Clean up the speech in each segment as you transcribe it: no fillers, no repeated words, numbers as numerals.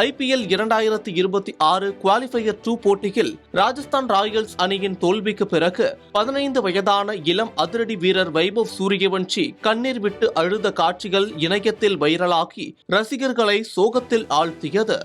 IPL 2026 qualifier 2 போட்டியில் Rajasthan Royals அணியின் தோல்விக்கு பிறகு 15 வயதான இளம் அதிரடி வீரர் வைபவ் சூரியவன்ஷி கண்ணீர் விட்டு அழுத காட்சிகள் இணையத்தில் வைரலாகி ரசிகர்களை சோகத்தில் ஆழ்த்தியது.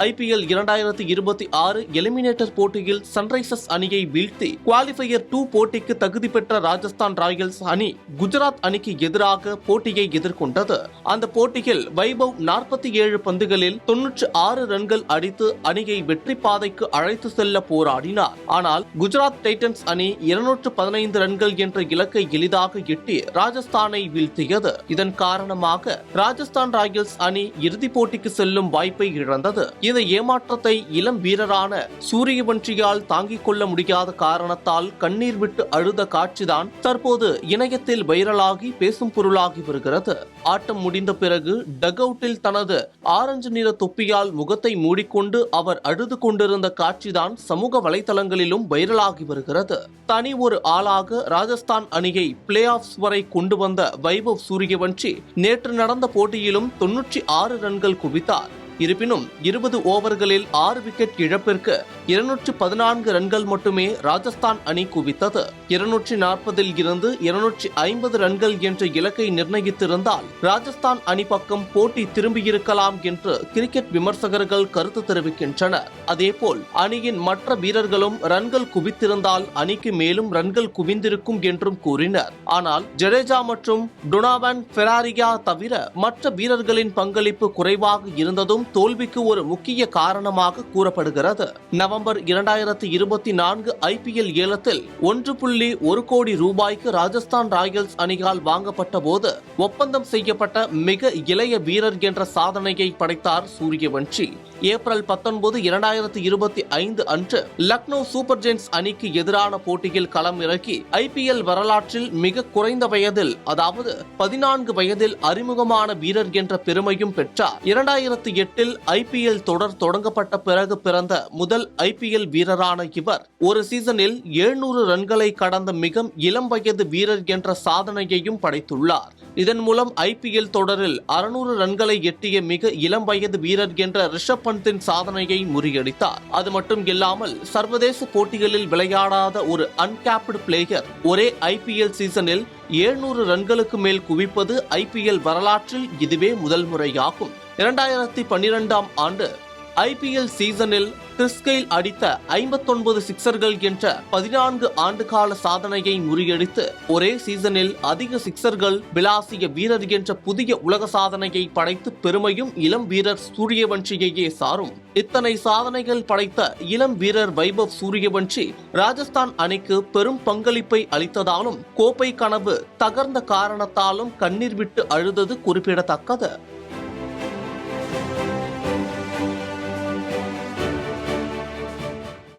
IPL 2026 எலிமினேட்டர் போட்டியில் சன்ரைசர்ஸ் அணியை வீழ்த்தி குவாலிஃபயர் 2 போட்டிக்கு தகுதி பெற்ற ராஜஸ்தான் ராயல்ஸ் அணி குஜராத் அணிக்கு எதிராக போட்டியை எதிர்கொண்டது. அந்த போட்டியில் வைபவ் 47 பந்துகளில் 96 ரன்கள் அடித்து அணியை வெற்றி பாதைக்கு அழைத்து செல்ல போராடினார். ஆனால் குஜராத் டைட்டன்ஸ் அணி 215 ரன்கள் என்ற இலக்கை எளிதாக எட்டி ராஜஸ்தானை வீழ்த்தியது. இதன் காரணமாக ராஜஸ்தான் ராயல்ஸ் அணி இறுதிப் போட்டிக்கு செல்லும் வாய்ப்பை இழந்தது. இந்த ஏமாற்றத்தை இளம் வீரரான சூரியவன்ஷியால் தாங்கிக் கொள்ள முடியாத காரணத்தால் கண்ணீர் விட்டு அழுத காட்சிதான் தற்போது இணையத்தில் வைரலாகி பேசும் பொருளாகி வருகிறது. ஆட்டம் முடிந்த பிறகு டக் அவுட்டில் தனது ஆரஞ்சு நிற தொப்பியால் முகத்தை மூடிக்கொண்டு அவர் அழுது கொண்டிருந்த காட்சிதான் சமூக வலைதளங்களிலும் வைரலாகி வருகிறது. தனி ஒரு ஆளாக ராஜஸ்தான் அணியை பிளே ஆஃப்ஸ் வரை கொண்டு வந்த வைபவ் சூரியவன்ஷி நேற்று நடந்த போட்டியிலும் 96 ரன்கள் குவித்தார். இருப்பினும் 20 ஓவர்களில் 6 விக்கெட் இழப்பிற்கு 214 ரன்கள் மட்டுமே ராஜஸ்தான் அணி குவித்தது. 240 இருந்து 250 ரன்கள் என்ற இலக்கை நிர்ணயித்திருந்தால் ராஜஸ்தான் அணி பக்கம் போட்டி திரும்பியிருக்கலாம் என்று கிரிக்கெட் விமர்சகர்கள் கருத்து தெரிவிக்கின்றனர். அதேபோல் அணியின் மற்ற வீரர்களும் ரன்கள் குவித்திருந்தால் அணிக்கு மேலும் ரன்கள் குவிந்திருக்கும் என்றும் கூறினர். ஆனால் ஜடேஜா மற்றும் டொனாவன் ஃபெராரியா தவிர மற்ற வீரர்களின் பங்களிப்பு குறைவாக இருந்ததும் தோல்விக்கு ஒரு முக்கிய காரணமாக கூறப்படுகிறது. நவம்பர் 2024 IPL ஏலத்தில் 1.1 கோடி ரூபாய்க்கு ராஜஸ்தான் ராயல்ஸ் அணியால் வாங்கப்பட்ட போது ஒப்பந்தம் செய்யப்பட்ட மிக இளைய வீரர் என்ற சாதனையை படைத்தார் சூரியவன்ஷி. ஏப்ரல் 19, 2025 அன்று லக்னோ சூப்பர் ஜெயின்ஸ் அணிக்கு எதிரான போட்டியில் களம் இறக்கி IPL வரலாற்றில் மிக குறைந்த வயதில், அதாவது 14 வயதில் அறிமுகமான வீரர் என்ற பெருமையும் பெற்றார். 2008 IPL தொடர் தொடங்கப்பட்ட பிறகு பிறந்த முதல் IPL வீரரான இவர் ஒரு சீசனில் 700 ரன்களை கடந்த மிக இளம் வயது வீரர் என்ற சாதனையையும் படைத்துள்ளார். இதன் மூலம் IPL தொடரில் 600 ரன்களை எட்டிய மிக இளம் வயது வீரர் என்ற ரிஷப் பந்தின் சாதனையை முறியடித்தார். அது மட்டும் இல்லாமல் சர்வதேச போட்டிகளில் விளையாடாத ஒரு அன்கேப்டு பிளேயர் ஒரே IPL சீசனில் 700 ரன்களுக்கு மேல் குவிப்பது IPL வரலாற்றில் இதுவே முதல் முறையாகும். 2012ஆம் ஆண்டு IPL சீசனில் கிறிஸ் கெயில் அடித்த 59 சிக்சர்கள் என்ற 14 ஆண்டுகால சாதனையை முறியடித்து ஒரே சீசனில் அதிக சிக்சர்கள் விளாசிய வீரர் என்ற புதிய உலக சாதனையை படைத்து பெருமையும் இளம் வீரர் சூரியவன்ஷியையே சாரும். இத்தனை சாதனைகள் படைத்த இளம் வீரர் வைபவ் சூரியவன்ஷி ராஜஸ்தான் அணிக்கு பெரும் பங்களிப்பை அளித்ததாலும் கோப்பை கனவு தகர்ந்த காரணத்தாலும் கண்ணீர் விட்டு அழுதது குறிப்பிடத்தக்கது.